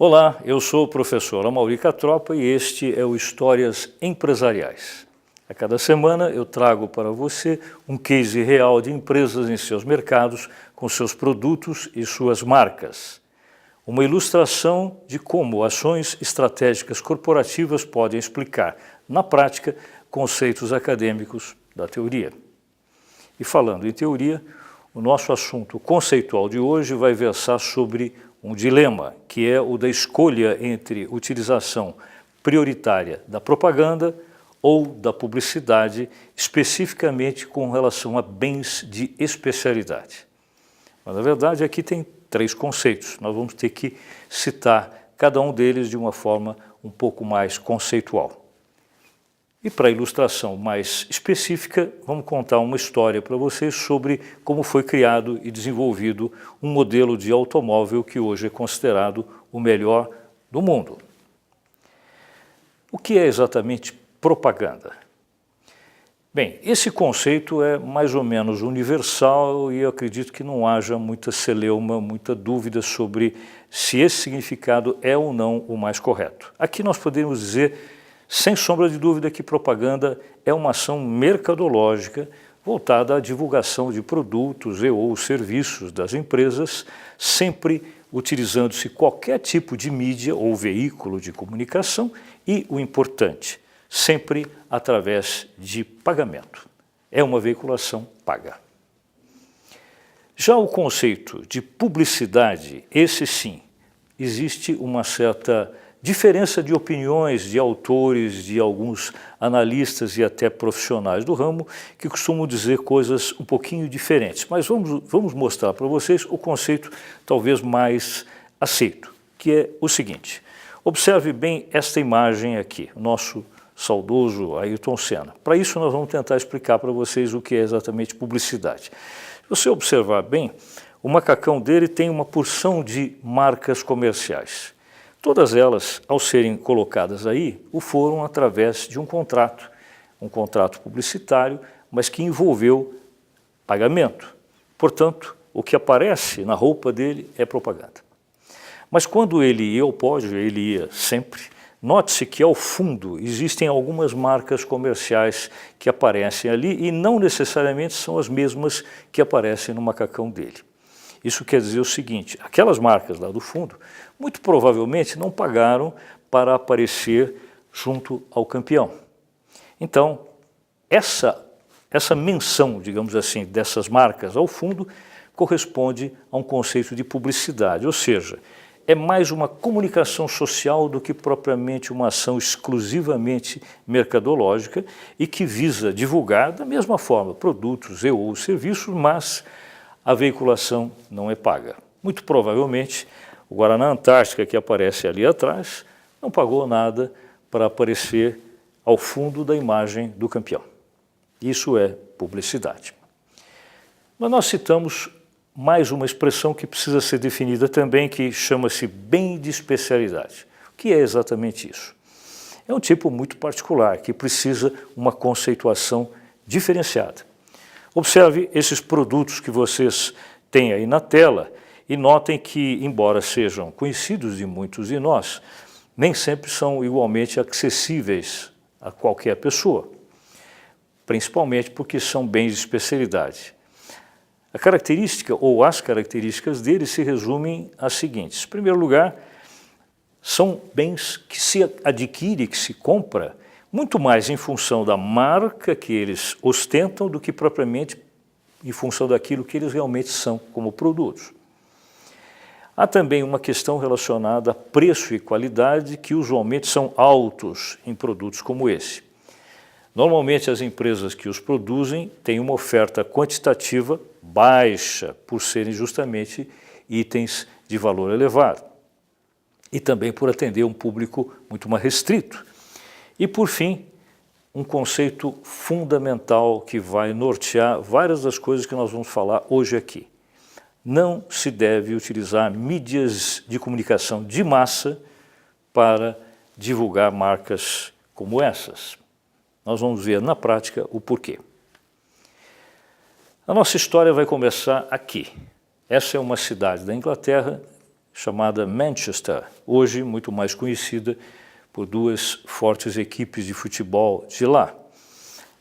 Olá, eu sou o professor Amaury Catropa e este é o Histórias Empresariais. A cada semana eu trago para você um case real de empresas em seus mercados, com seus produtos e suas marcas. Uma ilustração de como ações estratégicas corporativas podem explicar, na prática, conceitos acadêmicos da teoria. E falando em teoria, o nosso assunto conceitual de hoje vai versar sobre um dilema, que é o da escolha entre utilização prioritária da propaganda ou da publicidade, especificamente com relação a bens de especialidade. Mas, na verdade, aqui tem três conceitos. Nós vamos ter que citar cada um deles de uma forma um pouco mais conceitual. E para ilustração mais específica, vamos contar uma história para vocês sobre como foi criado e desenvolvido um modelo de automóvel que hoje é considerado o melhor do mundo. O que é exatamente propaganda? Bem, esse conceito é mais ou menos universal e eu acredito que não haja muita celeuma, muita dúvida sobre se esse significado é ou não o mais correto. Aqui nós podemos dizer, sem sombra de dúvida, que propaganda é uma ação mercadológica voltada à divulgação de produtos e ou serviços das empresas, sempre utilizando-se qualquer tipo de mídia ou veículo de comunicação e, o importante, sempre através de pagamento. É uma veiculação paga. Já o conceito de publicidade, esse sim, existe uma certa diferença de opiniões de autores, de alguns analistas e até profissionais do ramo que costumam dizer coisas um pouquinho diferentes. Mas vamos mostrar para vocês o conceito talvez mais aceito, que é o seguinte. Observe bem esta imagem aqui, o nosso saudoso Ayrton Senna. Para isso nós vamos tentar explicar para vocês o que é exatamente publicidade. Se você observar bem, o macacão dele tem uma porção de marcas comerciais. Todas elas, ao serem colocadas aí, o foram através de um contrato publicitário, mas que envolveu pagamento. Portanto, o que aparece na roupa dele é propaganda. Mas quando ele ia ao pódio, ele ia sempre, note-se que ao fundo existem algumas marcas comerciais que aparecem ali e não necessariamente são as mesmas que aparecem no macacão dele. Isso quer dizer o seguinte, aquelas marcas lá do fundo, muito provavelmente não pagaram para aparecer junto ao campeão. Então, essa menção, digamos assim, dessas marcas ao fundo, corresponde a um conceito de publicidade, ou seja, é mais uma comunicação social do que propriamente uma ação exclusivamente mercadológica e que visa divulgar, da mesma forma, produtos e ou serviços, mas a veiculação não é paga. Muito provavelmente, o Guaraná Antártica, que aparece ali atrás, não pagou nada para aparecer ao fundo da imagem do campeão. Isso é publicidade. Mas nós citamos mais uma expressão que precisa ser definida também, que chama-se bem de especialidade. O que é exatamente isso? É um tipo muito particular, que precisa uma conceituação diferenciada. Observe esses produtos que vocês têm aí na tela e notem que, embora sejam conhecidos de muitos de nós, nem sempre são igualmente acessíveis a qualquer pessoa, principalmente porque são bens de especialidade. A característica ou as características deles se resumem às seguintes. Em primeiro lugar, são bens que se adquire, que se compra, muito mais em função da marca que eles ostentam do que propriamente em função daquilo que eles realmente são como produtos. Há também uma questão relacionada a preço e qualidade que usualmente são altos em produtos como esse. Normalmente as empresas que os produzem têm uma oferta quantitativa baixa por serem justamente itens de valor elevado e também por atender um público muito mais restrito. E, por fim, um conceito fundamental que vai nortear várias das coisas que nós vamos falar hoje aqui. Não se deve utilizar mídias de comunicação de massa para divulgar marcas como essas. Nós vamos ver na prática o porquê. A nossa história vai começar aqui. Essa é uma cidade da Inglaterra chamada Manchester, hoje muito mais conhecida por duas fortes equipes de futebol de lá.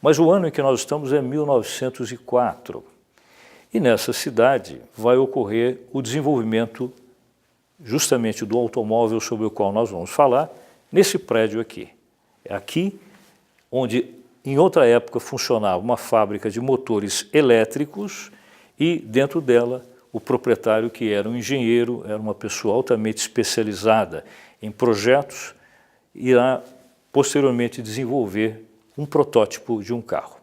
Mas o ano em que nós estamos é 1904. E nessa cidade vai ocorrer o desenvolvimento justamente do automóvel sobre o qual nós vamos falar, nesse prédio aqui. É aqui onde, em outra época, funcionava uma fábrica de motores elétricos e, dentro dela, o proprietário, que era um engenheiro, era uma pessoa altamente especializada em projetos, irá posteriormente desenvolver um protótipo de um carro.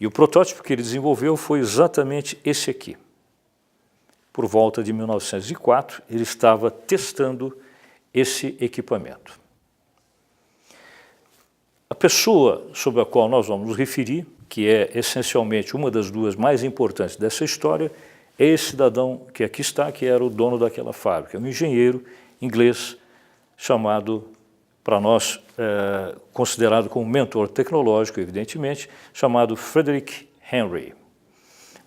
E o protótipo que ele desenvolveu foi exatamente esse aqui. Por volta de 1904, ele estava testando esse equipamento. A pessoa sobre a qual nós vamos nos referir, que é essencialmente uma das duas mais importantes dessa história, é esse cidadão que aqui está, que era o dono daquela fábrica, um engenheiro inglês chamado, para nós, considerado como mentor tecnológico, evidentemente, chamado Frederick Henry.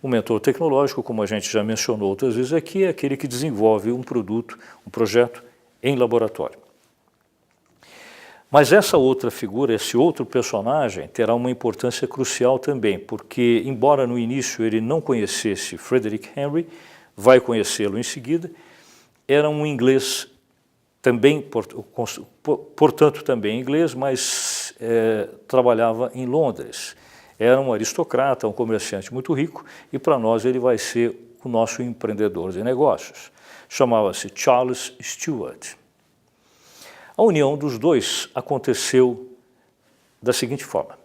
O mentor tecnológico, como a gente já mencionou outras vezes aqui, é aquele que desenvolve um produto, um projeto em laboratório. Mas essa outra figura, esse outro personagem, terá uma importância crucial também, porque, embora no início ele não conhecesse Frederick Henry, vai conhecê-lo em seguida, era um inglês também, portanto também inglês, mas trabalhava em Londres. Era um aristocrata, um comerciante muito rico, e para nós ele vai ser o nosso empreendedor de negócios. Chamava-se Charles Stewart. A união dos dois aconteceu da seguinte forma.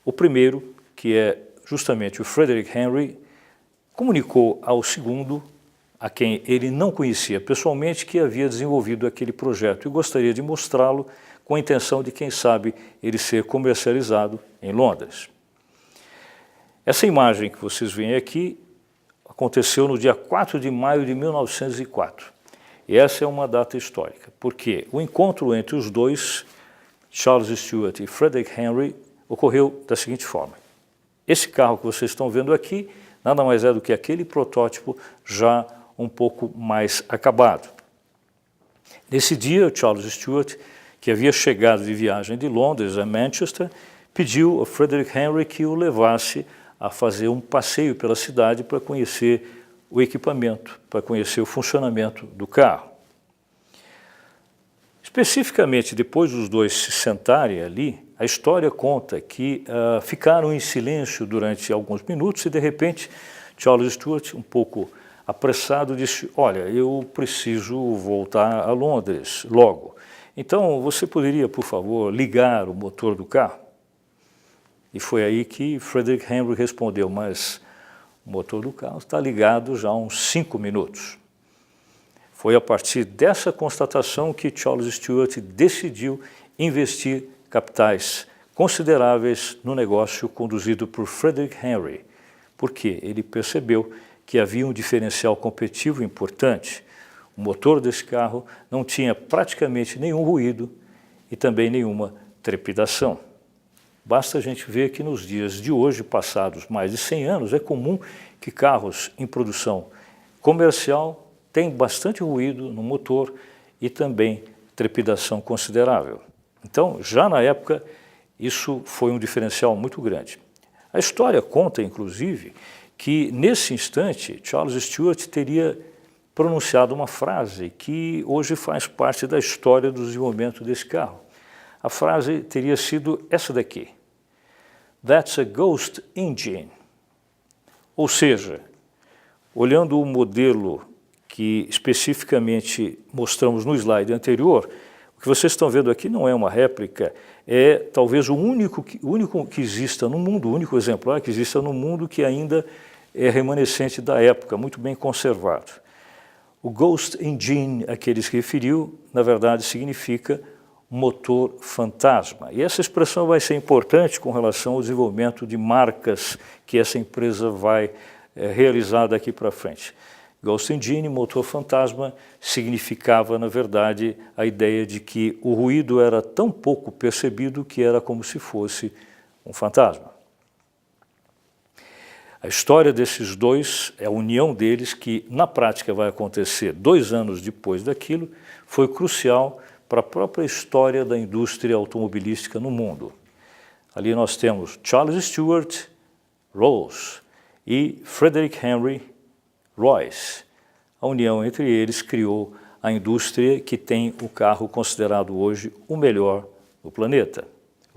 O primeiro, que é justamente o Frederick Henry, comunicou ao segundo, a quem ele não conhecia pessoalmente, que havia desenvolvido aquele projeto e gostaria de mostrá-lo com a intenção de, quem sabe, ele ser comercializado em Londres. Essa imagem que vocês veem aqui aconteceu no dia 4 de maio de 1904. E essa é uma data histórica, porque o encontro entre os dois, Charles Stewart e Frederick Henry, ocorreu da seguinte forma. Esse carro que vocês estão vendo aqui nada mais é do que aquele protótipo já um pouco mais acabado. Nesse dia, Charles Stewart, que havia chegado de viagem de Londres a Manchester, pediu a Frederick Henry que o levasse a fazer um passeio pela cidade para conhecer o equipamento, para conhecer o funcionamento do carro. Especificamente, depois dos dois se sentarem ali, a história conta que ficaram em silêncio durante alguns minutos e, de repente, Charles Stewart, um pouco apressado, disse: olha, eu preciso voltar a Londres logo. Então, você poderia, por favor, ligar o motor do carro? E foi aí que Frederick Henry respondeu: mas o motor do carro está ligado já há uns 5 minutos. Foi a partir dessa constatação que Charles Stewart decidiu investir capitais consideráveis no negócio conduzido por Frederick Henry, porque ele percebeu que havia um diferencial competitivo importante. O motor desse carro não tinha praticamente nenhum ruído e também nenhuma trepidação. Basta a gente ver que nos dias de hoje, passados mais de 100 anos, é comum que carros em produção comercial tenham bastante ruído no motor e também trepidação considerável. Então, já na época, isso foi um diferencial muito grande. A história conta, inclusive, que nesse instante Charles Stewart teria pronunciado uma frase que hoje faz parte da história do desenvolvimento desse carro. A frase teria sido essa daqui: "That's a ghost engine." Ou seja, olhando o modelo que especificamente mostramos no slide anterior, o que vocês estão vendo aqui não é uma réplica, é talvez o único que exista no mundo, o único exemplar que exista no mundo que ainda é remanescente da época, muito bem conservado. O ghost engine a que ele se referiu, na verdade, significa motor fantasma. E essa expressão vai ser importante com relação ao desenvolvimento de marcas que essa empresa vai realizar daqui para frente. Ghost engine, motor fantasma, significava, na verdade, a ideia de que o ruído era tão pouco percebido que era como se fosse um fantasma. A história desses dois, a união deles, que na prática vai acontecer 2 anos depois daquilo, foi crucial para a própria história da indústria automobilística no mundo. Ali nós temos Charles Stewart, Rolls, e Frederick Henry, Royce. A união entre eles criou a indústria que tem o carro considerado hoje o melhor do planeta,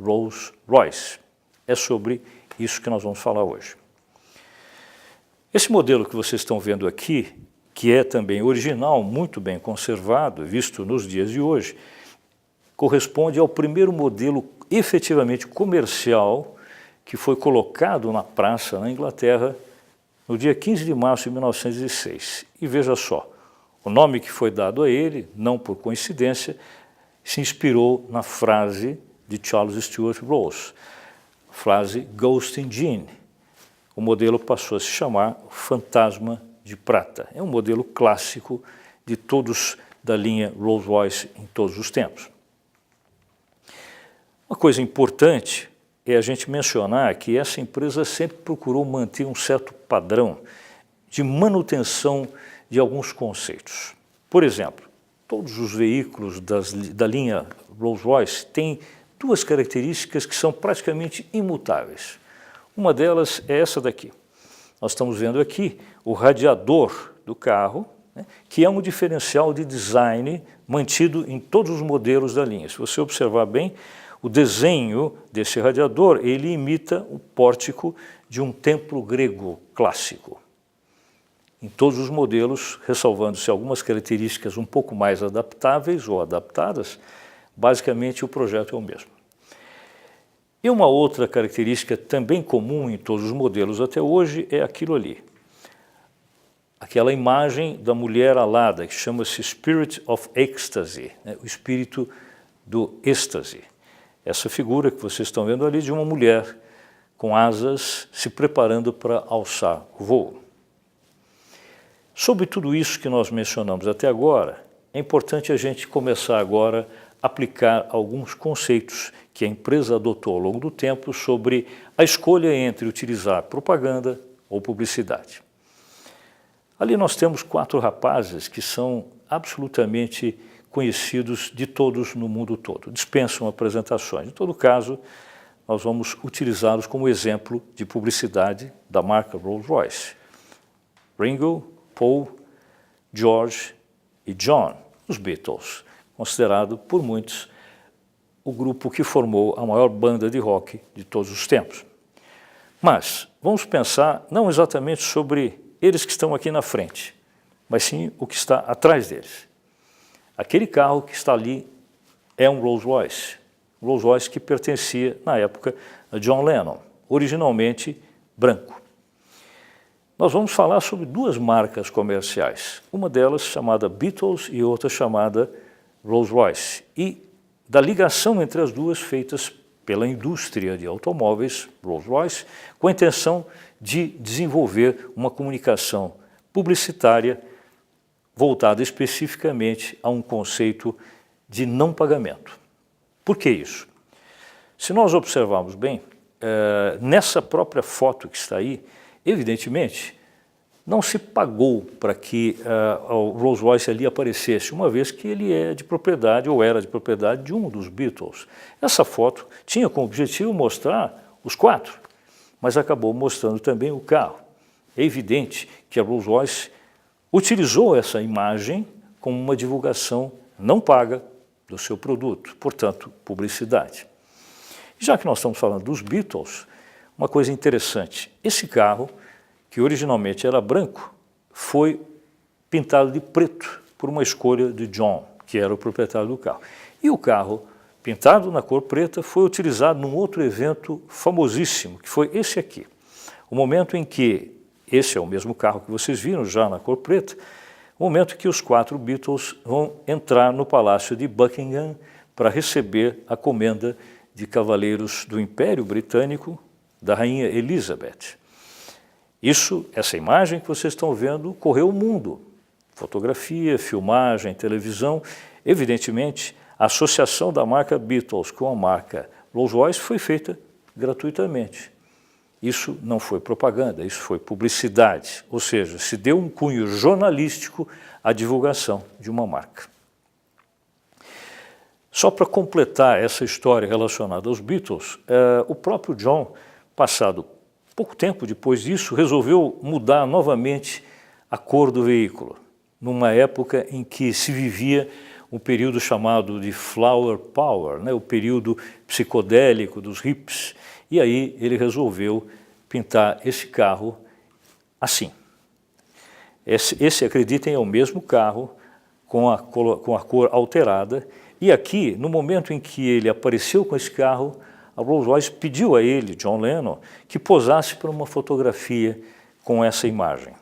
Rolls-Royce. É sobre isso que nós vamos falar hoje. Esse modelo que vocês estão vendo aqui, que é também original, muito bem conservado, visto nos dias de hoje, corresponde ao primeiro modelo efetivamente comercial que foi colocado na praça na Inglaterra no dia 15 de março de 1906. E veja só, o nome que foi dado a ele, não por coincidência, se inspirou na frase de Charles Stewart Rolls, a frase Ghost Engine. O modelo passou a se chamar Fantasma de Prata. É um modelo clássico de todos da linha Rolls-Royce em todos os tempos. Uma coisa importante é a gente mencionar que essa empresa sempre procurou manter um certo padrão de manutenção de alguns conceitos. Por exemplo, todos os veículos da linha Rolls-Royce têm 2 características que são praticamente imutáveis. Uma delas é essa daqui. Nós estamos vendo aqui o radiador do carro, né, que é um diferencial de design mantido em todos os modelos da linha. Se você observar bem, o desenho desse radiador, ele imita o pórtico de um templo grego clássico. Em todos os modelos, ressalvando-se algumas características um pouco mais adaptáveis ou adaptadas, basicamente o projeto é o mesmo. E uma outra característica também comum em todos os modelos até hoje é aquilo ali. Aquela imagem da mulher alada, que chama-se Spirit of Ecstasy, né? O espírito do êxtase. Essa figura que vocês estão vendo ali de uma mulher com asas se preparando para alçar o voo. Sobre tudo isso que nós mencionamos até agora, é importante a gente começar agora a aplicar alguns conceitos que a empresa adotou ao longo do tempo sobre a escolha entre utilizar propaganda ou publicidade. Ali nós temos 4 rapazes que são absolutamente conhecidos de todos no mundo todo, dispensam apresentações. Em todo caso, nós vamos utilizá-los como exemplo de publicidade da marca Rolls-Royce. Ringo, Paul, George e John, os Beatles, considerado por muitos o grupo que formou a maior banda de rock de todos os tempos. Mas vamos pensar não exatamente sobre eles que estão aqui na frente, mas sim o que está atrás deles. Aquele carro que está ali é um Rolls-Royce, Rolls-Royce que pertencia, na época, a John Lennon, originalmente branco. Nós vamos falar sobre 2 marcas comerciais, uma delas chamada Beatles e outra chamada Rolls-Royce, e da ligação entre as duas feitas pela indústria de automóveis Rolls-Royce, com a intenção de desenvolver uma comunicação publicitária voltada especificamente a um conceito de não pagamento. Por que isso? Se nós observarmos bem, nessa própria foto que está aí, evidentemente, não se pagou para que o Rolls-Royce ali aparecesse, uma vez que ele é de propriedade, ou era de propriedade, de um dos Beatles. Essa foto tinha como objetivo mostrar os 4, mas acabou mostrando também o carro. É evidente que a Rolls-Royce utilizou essa imagem como uma divulgação não paga do seu produto, portanto, publicidade. Já que nós estamos falando dos Beatles, uma coisa interessante, esse carro, que originalmente era branco, foi pintado de preto por uma escolha de John, que era o proprietário do carro. E o carro, pintado na cor preta, foi utilizado num outro evento famosíssimo, que foi esse aqui. O momento em que, esse é o mesmo carro que vocês viram já na cor preta, o momento em que os 4 Beatles vão entrar no Palácio de Buckingham para receber a comenda de cavaleiros do Império Britânico da Rainha Elizabeth. Essa imagem que vocês estão vendo, correu o mundo. Fotografia, filmagem, televisão. Evidentemente, a associação da marca Beatles com a marca Rolls-Royce foi feita gratuitamente. Isso não foi propaganda, isso foi publicidade, ou seja, se deu um cunho jornalístico à divulgação de uma marca. Só para completar essa história relacionada aos Beatles, o próprio John, passado pouco tempo depois disso, resolveu mudar novamente a cor do veículo, numa época em que se vivia um período chamado de Flower Power, né, o período psicodélico dos hippies, e aí ele resolveu pintar esse carro assim. Esse acreditem, é o mesmo carro com a cor alterada, e aqui, no momento em que ele apareceu com esse carro, a Rolls-Royce pediu a ele, John Lennon, que posasse para uma fotografia com essa imagem.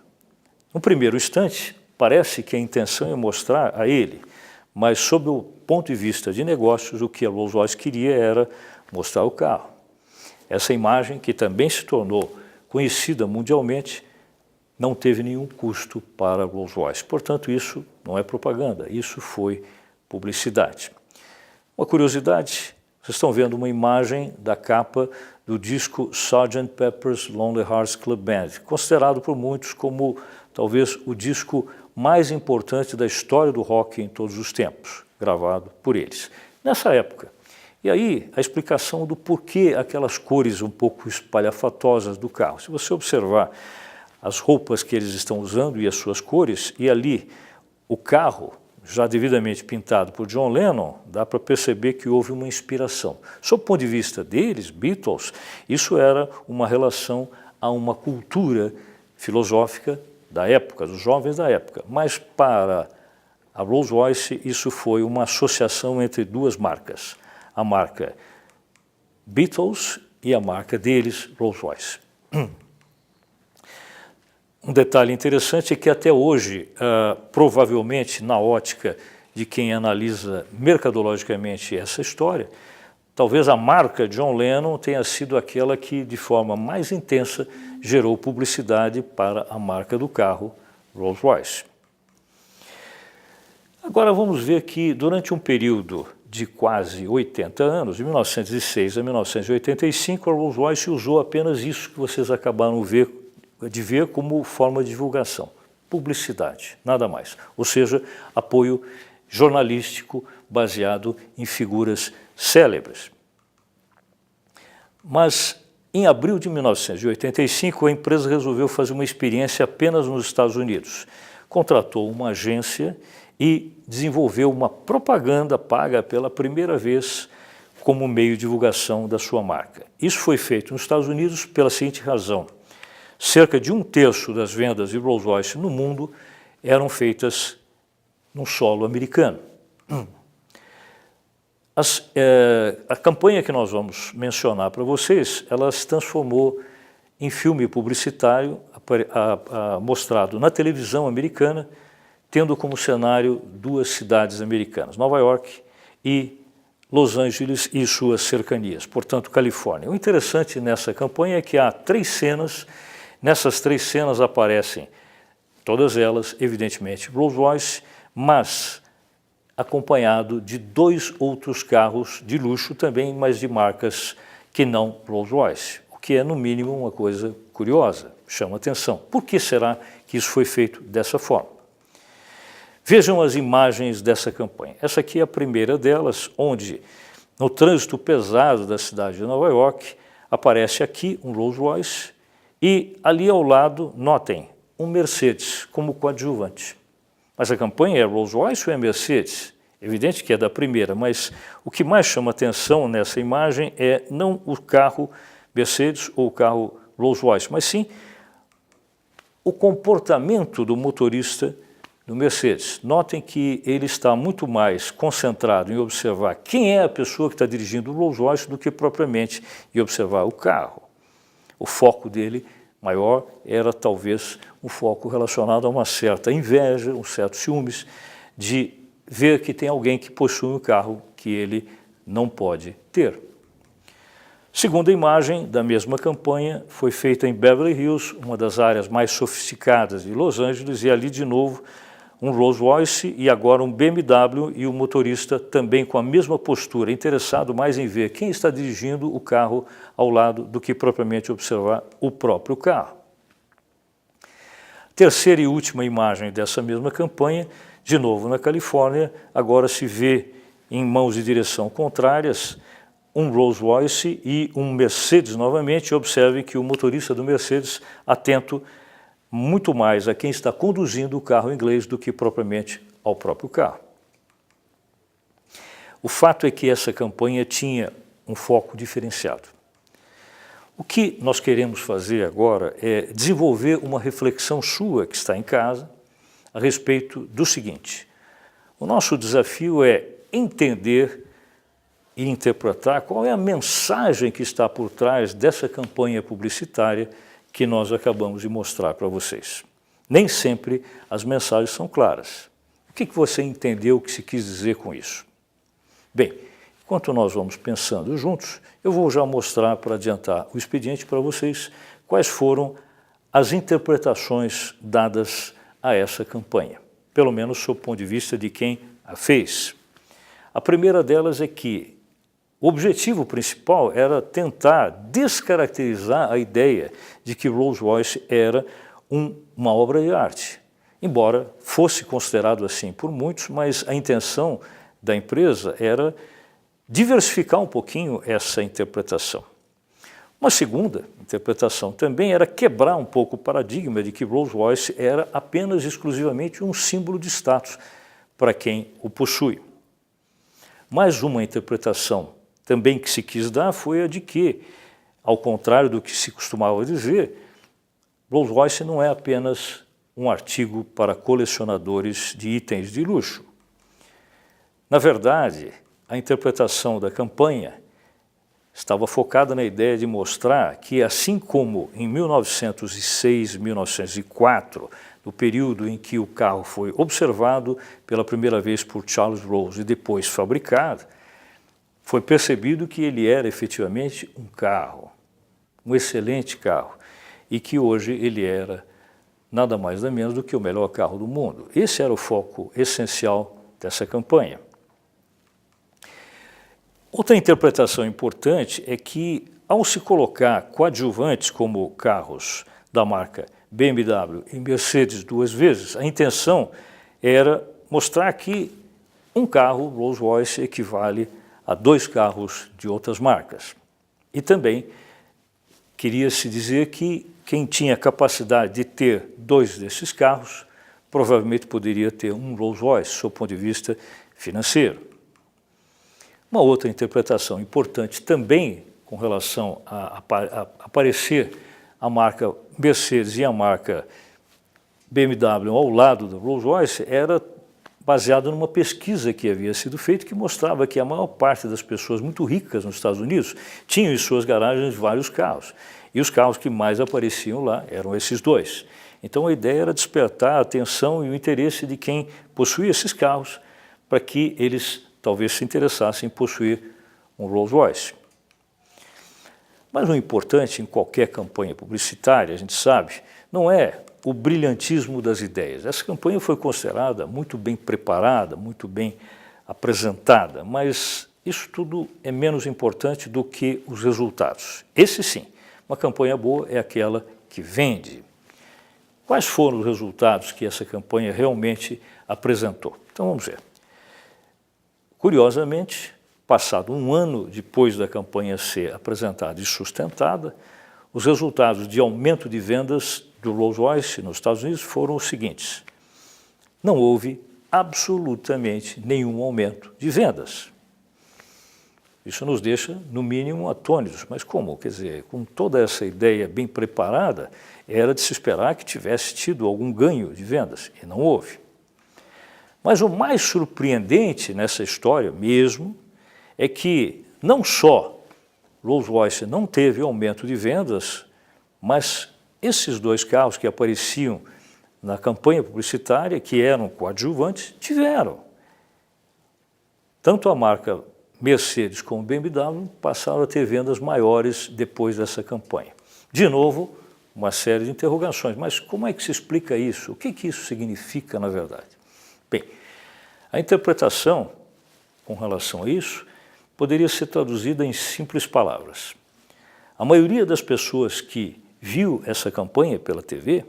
No primeiro instante, parece que a intenção é mostrar a ele, mas sob o ponto de vista de negócios, o que a Rolls-Royce queria era mostrar o carro. Essa imagem, que também se tornou conhecida mundialmente, não teve nenhum custo para a Rolls-Royce. Portanto, isso não é propaganda, isso foi publicidade. Uma curiosidade, vocês estão vendo uma imagem da capa do disco Sgt. Pepper's Lonely Hearts Club Band, considerado por muitos como talvez o disco mais importante da história do rock em todos os tempos, gravado por eles. Nessa época, e aí a explicação do porquê aquelas cores um pouco espalhafatosas do carro. Se você observar as roupas que eles estão usando e as suas cores, e ali o carro, já devidamente pintado por John Lennon, dá para perceber que houve uma inspiração. Sob o ponto de vista deles, Beatles, isso era uma relação a uma cultura filosófica da época, dos jovens da época. Mas para a Rolls-Royce isso foi uma associação entre duas marcas, a marca Beatles e a marca deles, Rolls-Royce. Um detalhe interessante é que até hoje, provavelmente na ótica de quem analisa mercadologicamente essa história, talvez a marca John Lennon tenha sido aquela que de forma mais intensa gerou publicidade para a marca do carro Rolls-Royce. Agora vamos ver que durante um período de quase 80 anos, de 1906 a 1985, a Rolls-Royce usou apenas isso que vocês acabaram de ver como forma de divulgação, publicidade, nada mais. Ou seja, apoio jornalístico baseado em figuras célebres. Mas em abril de 1985, a empresa resolveu fazer uma experiência apenas nos Estados Unidos. Contratou uma agência e desenvolveu uma propaganda paga pela primeira vez como meio de divulgação da sua marca. Isso foi feito nos Estados Unidos pela seguinte razão: cerca de 1/3 das vendas de Rolls-Royce no mundo eram feitas no solo americano. A campanha que nós vamos mencionar para vocês, ela se transformou em filme publicitário mostrado na televisão americana, tendo como cenário duas cidades americanas, Nova York e Los Angeles e suas cercanias, portanto, Califórnia. O interessante nessa campanha é que há 3 cenas. Nessas 3 cenas aparecem, todas elas, evidentemente, Rolls-Royce, mas acompanhado de 2 outros carros de luxo também, mas de marcas que não Rolls-Royce, o que é, no mínimo, uma coisa curiosa, chama atenção. Por que será que isso foi feito dessa forma? Vejam as imagens dessa campanha. Essa aqui é a primeira delas, onde, no trânsito pesado da cidade de Nova York, aparece aqui um Rolls-Royce, e ali ao lado, notem, um Mercedes como coadjuvante. Mas a campanha é Rolls-Royce ou é Mercedes? Evidente que é da primeira, mas o que mais chama atenção nessa imagem é não o carro Mercedes ou o carro Rolls-Royce, mas sim o comportamento do motorista do Mercedes. Notem que ele está muito mais concentrado em observar quem é a pessoa que está dirigindo o Rolls-Royce do que propriamente em observar o carro. O foco dele maior era talvez um foco relacionado a uma certa inveja, um certo ciúmes, de ver que tem alguém que possui um carro que ele não pode ter. Segunda imagem da mesma campanha foi feita em Beverly Hills, uma das áreas mais sofisticadas de Los Angeles, e ali de novo um Rolls-Royce e agora um BMW e o motorista também com a mesma postura, interessado mais em ver quem está dirigindo o carro ao lado do que propriamente observar o próprio carro. Terceira e última imagem dessa mesma campanha, de novo na Califórnia, agora se vê em mãos de direção contrárias um Rolls-Royce e um Mercedes novamente. Observe que o motorista do Mercedes atento muito mais a quem está conduzindo o carro inglês do que propriamente ao próprio carro. O fato é que essa campanha tinha um foco diferenciado. O que nós queremos fazer agora é desenvolver uma reflexão sua que está em casa a respeito do seguinte: o nosso desafio é entender e interpretar qual é a mensagem que está por trás dessa campanha publicitária que nós acabamos de mostrar para vocês. Nem sempre as mensagens são claras. O que você entendeu que se quis dizer com isso? Bem, enquanto nós vamos pensando juntos, eu vou já mostrar, para adiantar o expediente para vocês, quais foram as interpretações dadas a essa campanha, pelo menos sob o ponto de vista de quem a fez. A primeira delas é que o objetivo principal era tentar descaracterizar a ideia de que Rolls-Royce era uma obra de arte, embora fosse considerado assim por muitos, mas a intenção da empresa era diversificar um pouquinho essa interpretação. Uma segunda interpretação também era quebrar um pouco o paradigma de que Rolls-Royce era apenas exclusivamente um símbolo de status para quem o possui. Mais uma interpretação também que se quis dar foi a de que, ao contrário do que se costumava dizer, Rolls-Royce não é apenas um artigo para colecionadores de itens de luxo. Na verdade, a interpretação da campanha estava focada na ideia de mostrar que, assim como em 1906, 1904, no período em que o carro foi observado pela primeira vez por Charles Rolls e depois fabricado, foi percebido que ele era efetivamente um carro, um excelente carro, e que hoje ele era nada mais nada menos do que o melhor carro do mundo. Esse era o foco essencial dessa campanha. Outra interpretação importante é que, ao se colocar coadjuvantes como carros da marca BMW e Mercedes duas vezes, a intenção era mostrar que um carro Rolls-Royce equivale a dois carros de outras marcas. E também queria-se dizer que quem tinha capacidade de ter dois desses carros provavelmente poderia ter um Rolls-Royce, sob o ponto de vista financeiro. Uma outra interpretação importante também com relação a aparecer a marca Mercedes e a marca BMW ao lado do Rolls-Royce era baseado numa pesquisa que havia sido feita que mostrava que a maior parte das pessoas muito ricas nos Estados Unidos tinham em suas garagens vários carros. E os carros que mais apareciam lá eram esses dois. Então a ideia era despertar a atenção e o interesse de quem possuía esses carros para que eles talvez se interessassem em possuir um Rolls-Royce. Mas o importante em qualquer campanha publicitária, a gente sabe, não é o brilhantismo das ideias. Essa campanha foi considerada muito bem preparada, muito bem apresentada, mas isso tudo é menos importante do que os resultados. Esse sim, uma campanha boa é aquela que vende. Quais foram os resultados que essa campanha realmente apresentou? Então vamos ver. Curiosamente, passado um ano depois da campanha ser apresentada e sustentada, os resultados de aumento de vendas do Rolls-Royce nos Estados Unidos foram os seguintes: não houve absolutamente nenhum aumento de vendas. Isso nos deixa, no mínimo, atônitos. Mas como? Quer dizer, com toda essa ideia bem preparada, era de se esperar que tivesse tido algum ganho de vendas, e não houve. Mas o mais surpreendente nessa história mesmo é que não só Rolls-Royce não teve aumento de vendas, mas esses dois carros que apareciam na campanha publicitária, que eram coadjuvantes, tiveram. Tanto a marca Mercedes como BMW passaram a ter vendas maiores depois dessa campanha. De novo, uma série de interrogações. Mas como é que se explica isso? O que isso significa, na verdade? Bem, a interpretação com relação a isso poderia ser traduzida em simples palavras. A maioria das pessoas que viu essa campanha pela TV,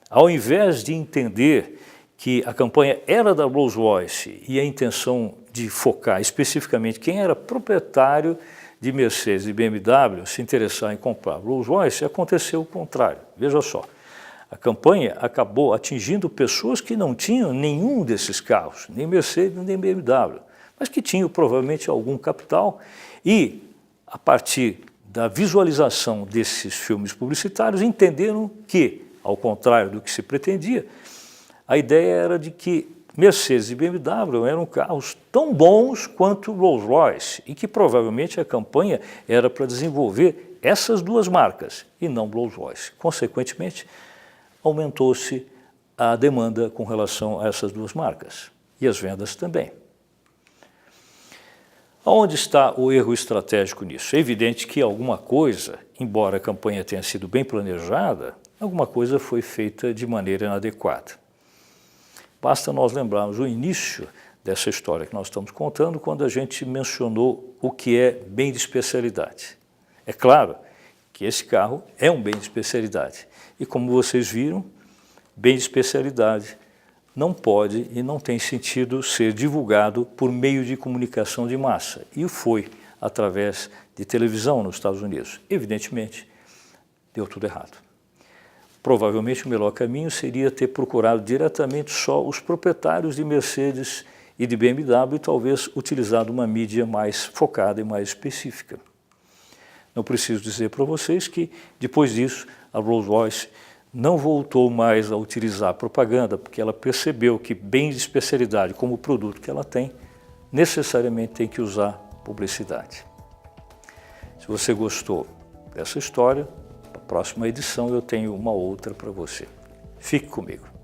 ao invés de entender que a campanha era da Rolls-Royce e a intenção de focar especificamente quem era proprietário de Mercedes e BMW se interessar em comprar Rolls-Royce, aconteceu o contrário. Veja só, a campanha acabou atingindo pessoas que não tinham nenhum desses carros, nem Mercedes nem BMW, mas que tinham provavelmente algum capital e, a partir da visualização desses filmes publicitários, entenderam que, ao contrário do que se pretendia, a ideia era de que Mercedes e BMW eram carros tão bons quanto Rolls-Royce e que provavelmente a campanha era para desenvolver essas duas marcas e não Rolls-Royce. Consequentemente, aumentou-se a demanda com relação a essas duas marcas e as vendas também. Onde está o erro estratégico nisso? É evidente que alguma coisa, embora a campanha tenha sido bem planejada, alguma coisa foi feita de maneira inadequada. Basta nós lembrarmos o início dessa história que nós estamos contando quando a gente mencionou o que é bem de especialidade. É claro que esse carro é um bem de especialidade e, como vocês viram, bem de especialidade não pode e não tem sentido ser divulgado por meio de comunicação de massa. E foi através de televisão nos Estados Unidos. Evidentemente, deu tudo errado. Provavelmente o melhor caminho seria ter procurado diretamente só os proprietários de Mercedes e de BMW e talvez utilizado uma mídia mais focada e mais específica. Não preciso dizer para vocês que, depois disso, a Rolls-Royce não voltou mais a utilizar propaganda, porque ela percebeu que bens de especialidade, como o produto que ela tem, necessariamente tem que usar publicidade. Se você gostou dessa história, na próxima edição eu tenho uma outra para você. Fique comigo.